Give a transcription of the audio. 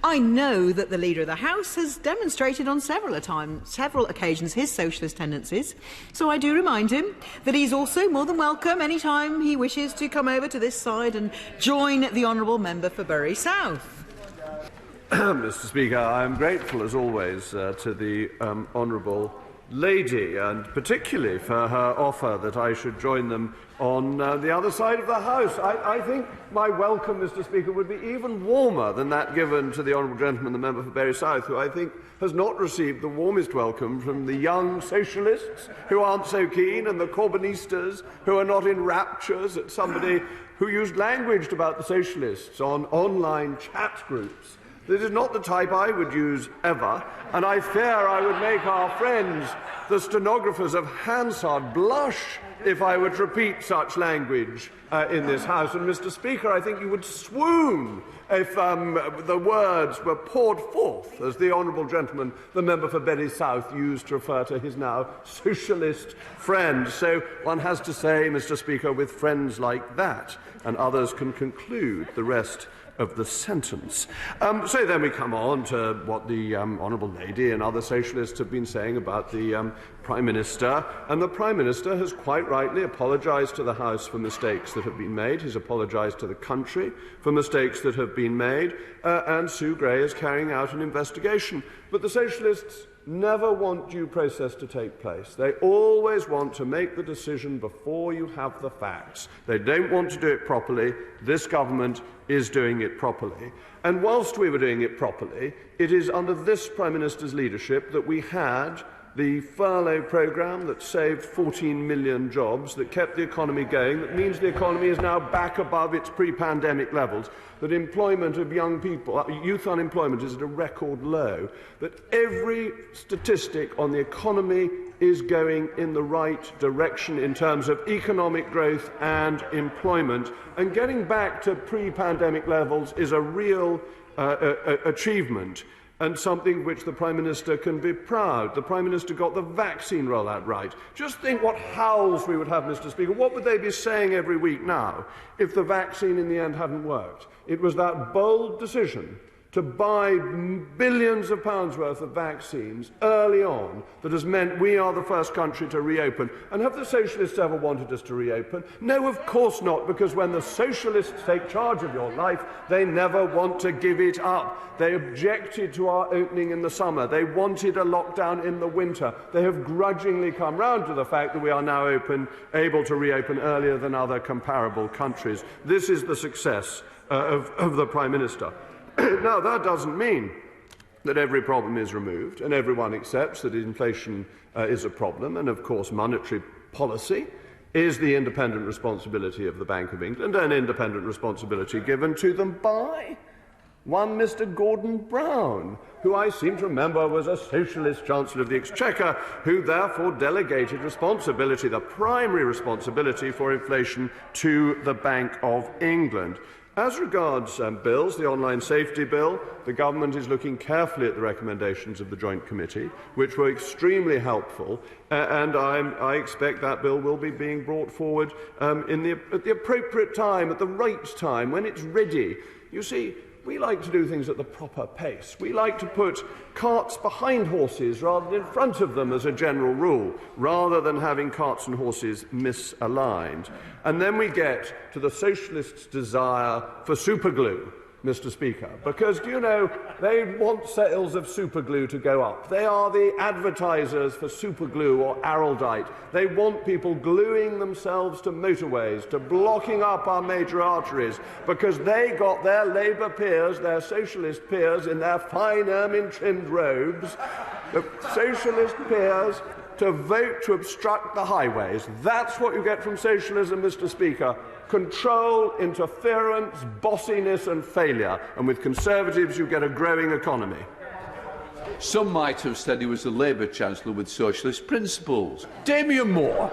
I know that the Leader of the House has demonstrated on several occasions his socialist tendencies, so I do remind him that he's also more than welcome any time he wishes to come over to this side and join the honourable member for Bury South. Mr. Speaker, I am grateful, as always, to the honourable lady, and particularly for her offer that I should join them on the other side of the House. I think my welcome, Mr. Speaker, would be even warmer than that given to the honourable gentleman, the member for Bury South, who I think has not received the warmest welcome from the young socialists who aren't so keen, and the Corbynistas who are not in raptures at somebody who used language about the socialists on online chat groups. This is not the type I would use ever, and I fear I would make our friends, the stenographers of Hansard, blush if I were to repeat such language in this House. And, Mr. Speaker, I think you would swoon if the words were poured forth, as the honourable gentleman, the member for Bury South, used to refer to his now socialist friends. So one has to say, Mr. Speaker, with friends like that, and others can conclude the rest of the sentence. So then we come on to what the honourable lady and other socialists have been saying about the Prime Minister, and the Prime Minister has quite rightly apologised to the House for mistakes that have been made. He's apologised to the country for mistakes that have been made, and Sue Gray is carrying out an investigation. But the socialists never want due process to take place. They always want to make the decision before you have the facts. They don't want to do it properly. This government is doing it properly. And whilst we were doing it properly, it is under this Prime Minister's leadership that we had the furlough programme that saved 14 million jobs, that kept the economy going, that means the economy is now back above its pre-pandemic levels, that employment of young people, youth unemployment is at a record low, that every statistic on the economy is going in the right direction in terms of economic growth and employment, and getting back to pre-pandemic levels is a real achievement, and something which the Prime Minister can be proud. The Prime Minister got the vaccine rollout right. Just think what howls we would have, Mr. Speaker. What would they be saying every week now if the vaccine in the end hadn't worked? It was that bold decision to buy billions of pounds worth of vaccines early on that has meant we are the first country to reopen. And have the socialists ever wanted us to reopen? No, of course not, because when the socialists take charge of your life, they never want to give it up. They objected to our opening in the summer. They wanted a lockdown in the winter. They have grudgingly come round to the fact that we are now able to reopen earlier than other comparable countries. This is the success of the Prime Minister. Now, that doesn't mean that every problem is removed and everyone accepts that inflation is a problem, and of course monetary policy is the independent responsibility of the Bank of England, an independent responsibility given to them by one Mr. Gordon Brown, who I seem to remember was a socialist Chancellor of the Exchequer, who therefore delegated responsibility, the primary responsibility for inflation, to the Bank of England. As regards bills, the online safety bill, the government is looking carefully at the recommendations of the Joint Committee, which were extremely helpful, and I expect that bill will be being brought forward at the appropriate time, at the right time, when it's ready. You see, we like to do things at the proper pace. We like to put carts behind horses rather than in front of them as a general rule, rather than having carts and horses misaligned. And then we get to the socialists' desire for superglue, Mr. Speaker, because, do you know, they want sales of superglue to go up. They are the advertisers for superglue or araldite. They want people gluing themselves to motorways, to blocking up our major arteries, because they got their Labour peers, their socialist peers, in their fine ermine-trimmed robes, the socialist peers, to vote to obstruct the highways. That's what you get from socialism, Mr. Speaker. Control, interference, bossiness and failure. And with Conservatives you get a growing economy. Some might have said he was a Labour Chancellor with socialist principles. Damien Moore.